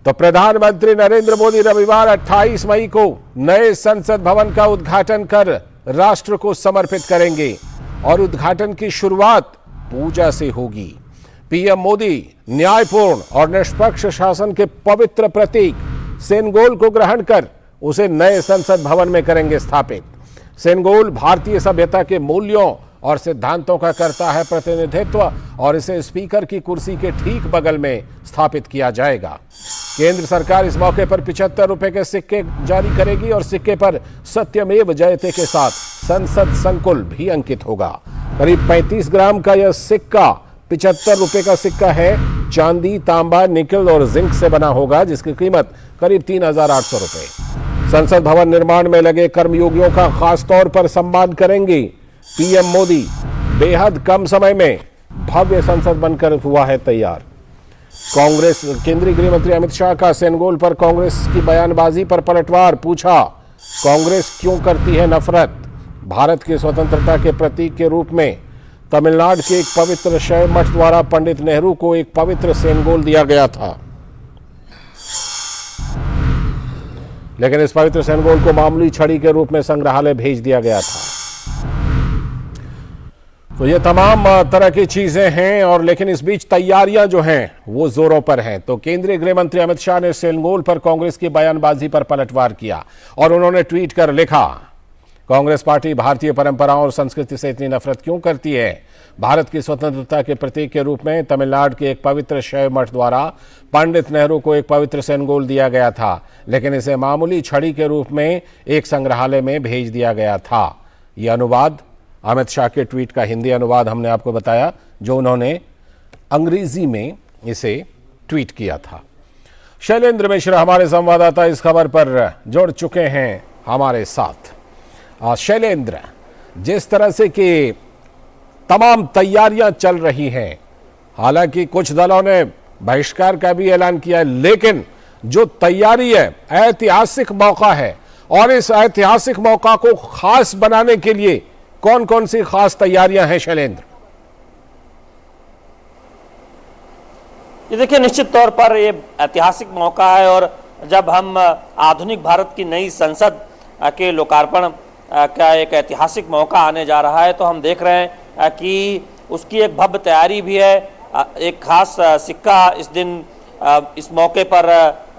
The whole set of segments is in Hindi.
तो प्रधानमंत्री नरेंद्र मोदी रविवार 28 मई को नए संसद भवन का उद्घाटन कर राष्ट्र को समर्पित करेंगे और उद्घाटन की शुरुआत पूजा से होगी। पीएम मोदी न्यायपूर्ण और निष्पक्ष शासन के पवित्र प्रतीक सेनगोल को ग्रहण कर उसे नए संसद भवन में करेंगे स्थापित। सेनगोल भारतीय सभ्यता के मूल्यों और सिद्धांतों का करता है प्रतिनिधित्व और इसे स्पीकर की कुर्सी के ठीक बगल में स्थापित किया जाएगा। केंद्र सरकार इस मौके पर 75 रुपए के सिक्के जारी करेगी और सिक्के पर सत्यमेव जयते के साथ संसद संकुल भी अंकित होगा। करीब 35 ग्राम का यह सिक्का 75 रुपए का सिक्का है। चांदी, तांबा, निकल और जिंक से बना होगा, जिसकी कीमत करीब 3,800 रुपए। संसद भवन निर्माण में लगे कर्मयोगियों का खास तौर पर सम्मान करेंगे। पीएम मोदी बेहद कम समय में भव्य संसद बनकर हुआ है तैयार। कांग्रेस केंद्रीय गृह मंत्री अमित शाह का सेनगोल पर कांग्रेस की बयानबाजी पर पलटवार। पूछा, कांग्रेस क्यों करती है नफरत? भारत की स्वतंत्रता के प्रतीक के रूप में तमिलनाडु के एक पवित्र शैव मठ द्वारा पंडित नेहरू को एक पवित्र सेनगोल दिया गया था, लेकिन इस पवित्र सेनगोल को मामूली छड़ी के रूप में संग्रहालय भेज दिया गया था। तो ये तमाम तरह की चीजें हैं और लेकिन इस बीच तैयारियां जो हैं वो जोरों पर हैं। तो केंद्रीय गृह मंत्री अमित शाह ने सेनगोल पर कांग्रेस की बयानबाजी पर पलटवार किया और उन्होंने ट्वीट कर लिखा, कांग्रेस पार्टी भारतीय परंपराओं और संस्कृति से इतनी नफरत क्यों करती है? भारत की स्वतंत्रता के प्रतीक के रूप में तमिलनाडु के एक पवित्र शैव मठ द्वारा पंडित नेहरू को एक पवित्र सेनगोल दिया गया था, लेकिन इसे मामूली छड़ी के रूप में एक संग्रहालय में भेज दिया गया था। यह अनुवाद अमित शाह के ट्वीट का हिंदी अनुवाद हमने आपको बताया, जो उन्होंने अंग्रेजी में इसे ट्वीट किया था। शैलेंद्र मिश्र हमारे संवाददाता इस खबर पर जुड़ चुके हैं हमारे साथ। शैलेंद्र, जिस तरह से कि तमाम तैयारियां चल रही हैं, हालांकि कुछ दलों ने बहिष्कार का भी ऐलान किया है, लेकिन जो तैयारी है ऐतिहासिक मौका है और इस ऐतिहासिक मौका को खास बनाने के लिए कौन कौन सी खास तैयारियां हैं शैलेंद्र? ये देखिए, निश्चित तौर पर ये ऐतिहासिक मौका है और जब हम आधुनिक भारत की नई संसद के लोकार्पण का एक ऐतिहासिक मौका आने जा रहा है, तो हम देख रहे हैं कि उसकी एक भव्य तैयारी भी है। एक खास सिक्का इस दिन इस मौके पर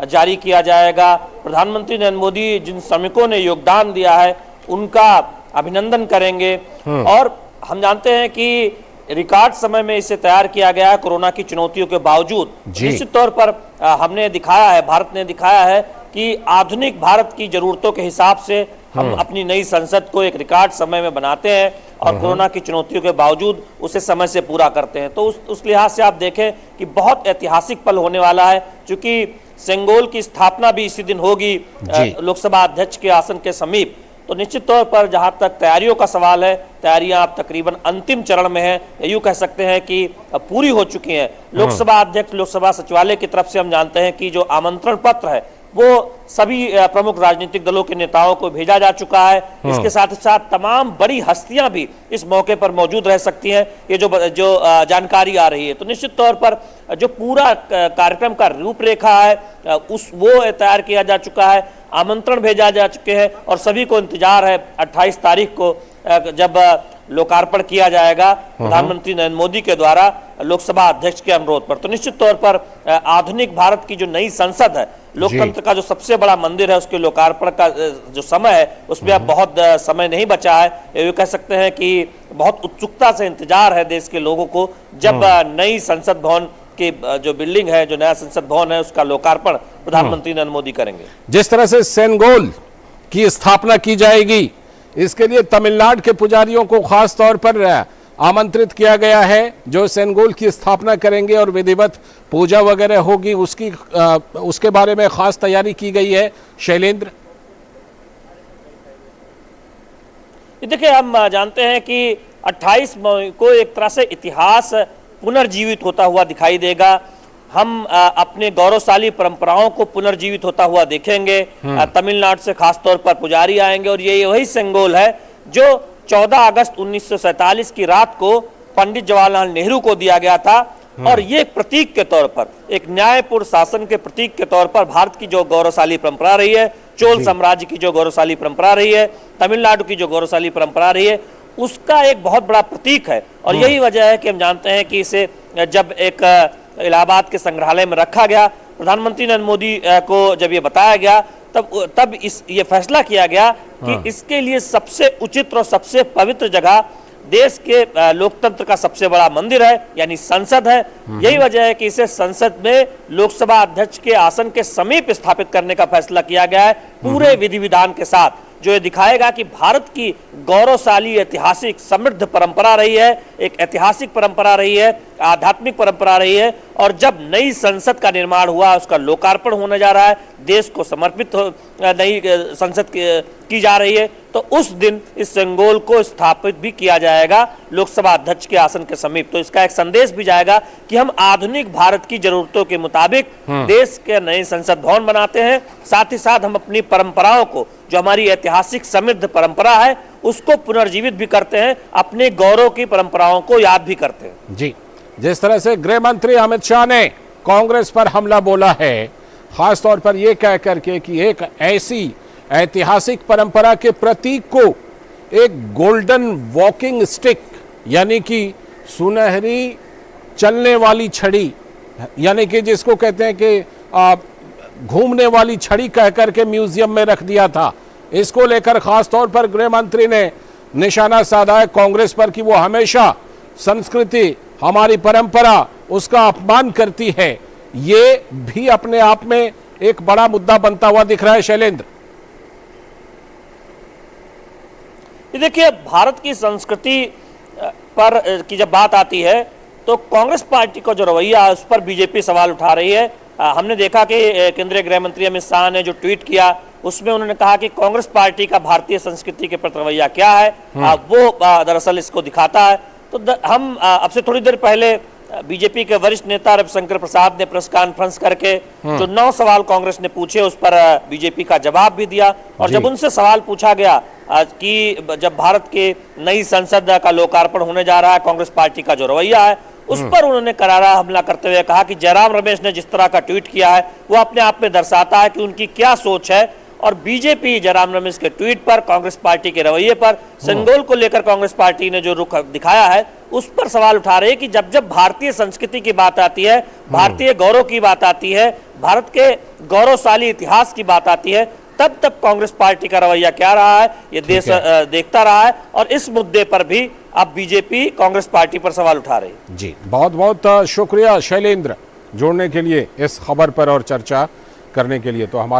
जारी किया जाएगा। प्रधानमंत्री नरेंद्र मोदी जिन श्रमिकों ने योगदान दिया है उनका अभिनंदन करेंगे और हम जानते हैं कि रिकॉर्ड समय में इसे तैयार किया गया है कोरोना की चुनौतियों के बावजूद। निश्चित तौर पर हमने दिखाया है, भारत ने दिखाया है कि आधुनिक भारत की जरूरतों के हिसाब से हम अपनी नई संसद को एक रिकॉर्ड समय में बनाते हैं और कोरोना की चुनौतियों के बावजूद उसे समय से पूरा करते हैं। तो उस लिहाज से आप देखें कि बहुत ऐतिहासिक पल होने वाला है, क्योंकि सेनगोल की स्थापना भी इसी दिन होगी लोकसभा अध्यक्ष के आसन के समीप। तो निश्चित तौर पर जहां तक तैयारियों का सवाल है, तैयारियां अब तकरीबन अंतिम चरण में हैं, यूं कह सकते हैं कि पूरी हो चुकी हैं। लोकसभा अध्यक्ष, लोकसभा सचिवालय की तरफ से हम जानते हैं कि जो आमंत्रण पत्र है वो सभी प्रमुख राजनीतिक दलों के नेताओं को भेजा जा चुका है। इसके साथ ही साथ तमाम बड़ी हस्तियां भी इस मौके पर मौजूद रह सकती हैं, ये जो जानकारी आ रही है। तो निश्चित तौर पर जो पूरा कार्यक्रम का रूपरेखा है वो तैयार किया जा चुका है, आमंत्रण भेजा जा चुके हैं और सभी को इंतजार है 28 तारीख को जब लोकार्पण किया जाएगा प्रधानमंत्री नरेंद्र मोदी के द्वारा लोकसभा अध्यक्ष के अनुरोध पर। तो निश्चित तौर पर आधुनिक भारत की जो नई संसद है, लोकतंत्र का जो सबसे बड़ा मंदिर है, उसके लोकार्पण का जो समय है उसमें अब बहुत समय नहीं बचा है। ये कह सकते हैं कि बहुत उत्सुकता से इंतजार है देश के लोगों को, जब नई संसद भवन की जो बिल्डिंग है, जो नया संसद भवन है, उसका लोकार्पण प्रधानमंत्री नरेंद्र मोदी करेंगे। जिस तरह से सेनगोल की स्थापना की जाएगी, इसके लिए तमिलनाडु के पुजारियों को खास तौर पर आमंत्रित किया गया है, जो सेनगोल की स्थापना करेंगे और विधिवत पूजा वगैरह होगी, उसके बारे में खास तैयारी की गई है। शैलेंद्र, देखिए, हम जानते हैं कि 28 मई को एक तरह से इतिहास पुनर्जीवित होता हुआ दिखाई देगा। हम अपने गौरवशाली परंपराओं को पुनर्जीवित होता हुआ देखेंगे। तमिलनाडु से खास तौर पर पुजारी आएंगे और ये वही सेनगोल है जो 14 अगस्त 1947 की रात को पंडित जवाहरलाल नेहरू को दिया गया था और ये प्रतीक के तौर पर, एक न्यायपूर्ण शासन के प्रतीक के तौर पर भारत की जो गौरवशाली परंपरा रही है, चोल साम्राज्य की जो गौरवशाली परंपरा रही है, तमिलनाडु की जो गौरवशाली परंपरा रही है, उसका एक बहुत बड़ा प्रतीक है। और यही वजह है कि हम जानते हैं कि इसे जब एक इलाहाबाद के संग्रहालय में रखा गया, प्रधानमंत्री नरेंद्र मोदी को जब ये बताया गया, तब ये फैसला किया गया कि इसके लिए सबसे उचित और सबसे पवित्र जगह देश के लोकतंत्र का सबसे बड़ा मंदिर है, यानी संसद है। यही वजह है कि इसे संसद में लोकसभा अध्यक्ष के आसन के समीप स्थापित करने का फैसला किया गया है, पूरे विधि विधान के साथ, जो ये दिखाएगा कि भारत की गौरवशाली ऐतिहासिक समृद्ध परंपरा रही है, एक ऐतिहासिक परंपरा रही है, आध्यात्मिक परंपरा रही है। और जब नई संसद का निर्माण हुआ, उसका लोकार्पण होने जा रहा है, देश को समर्पित नई संसद की जा रही है, तो उस दिन इस सिंबल को स्थापित भी किया जाएगा लोकसभा अध्यक्ष के आसन के समीप। तो इसका एक संदेश भी जाएगा कि हम आधुनिक भारत की जरूरतों के मुताबिक देश के नए संसद भवन बनाते हैं, साथ ही साथ हम अपनी परंपराओं को, जो हमारी ऐतिहासिक समृद्ध परंपरा है, उसको पुनर्जीवित भी करते हैं, अपने गौरव की परंपराओं को याद भी करते हैं। जी, जिस तरह से गृह मंत्री अमित शाह ने कांग्रेस पर हमला बोला है, खासतौर पर यह कह करके कि एक ऐसी ऐतिहासिक परंपरा के प्रतीक को एक गोल्डन वॉकिंग स्टिक, यानी कि सुनहरी चलने वाली छड़ी, यानी कि जिसको कहते हैं कि घूमने वाली छड़ी कह करके म्यूजियम में रख दिया था, इसको लेकर खासतौर पर गृह मंत्री ने निशाना साधा है कांग्रेस पर कि वो हमेशा संस्कृति, हमारी परंपरा, उसका अपमान करती है। ये भी अपने आप में एक बड़ा मुद्दा बनता हुआ दिख रहा है। शैलेंद्र, देखिए, भारत की संस्कृति पर की जब बात आती है तो कांग्रेस पार्टी का जो रवैया है उस पर बीजेपी सवाल उठा रही है। हमने देखा कि केंद्रीय गृह मंत्री अमित शाह ने जो ट्वीट किया, उसमें उन्होंने कहा कि कांग्रेस पार्टी का भारतीय संस्कृति के प्रति रवैया क्या है, वो दरअसल इसको दिखाता है। तो हम अब से थोड़ी देर पहले बीजेपी के वरिष्ठ नेता रविशंकर प्रसाद ने प्रेस कॉन्फ्रेंस करके जो 9 सवाल कांग्रेस ने पूछे, उस पर बीजेपी का जवाब भी दिया। और जब उनसे सवाल पूछा गया कि जब भारत के नई संसद का लोकार्पण होने जा रहा है, कांग्रेस पार्टी का जो रवैया है, उस पर उन्होंने करारा हमला करते हुए कहा कि जयराम रमेश ने जिस तरह का ट्वीट किया है वो अपने आप में दर्शाता है कि उनकी क्या सोच है। और बीजेपी जयराम रमेश के ट्वीट पर, कांग्रेस पार्टी के रवैये पर, सिंबल को लेकर कांग्रेस पार्टी ने जो रुख दिखाया है, उस पर सवाल उठा रहे हैं कि जब जब भारतीय संस्कृति की बात आती है, भारतीय गौरव की बात आती है, भारत के गौरवशाली इतिहास की बात आती है, तब तब कांग्रेस पार्टी का रवैया क्या रहा है, ये देश देखता रहा है। और इस मुद्दे पर भी अब बीजेपी कांग्रेस पार्टी पर सवाल उठा रही है। जी, बहुत बहुत शुक्रिया शैलेंद्र, जोड़ने के लिए इस खबर पर और चर्चा करने के लिए। तो हमारे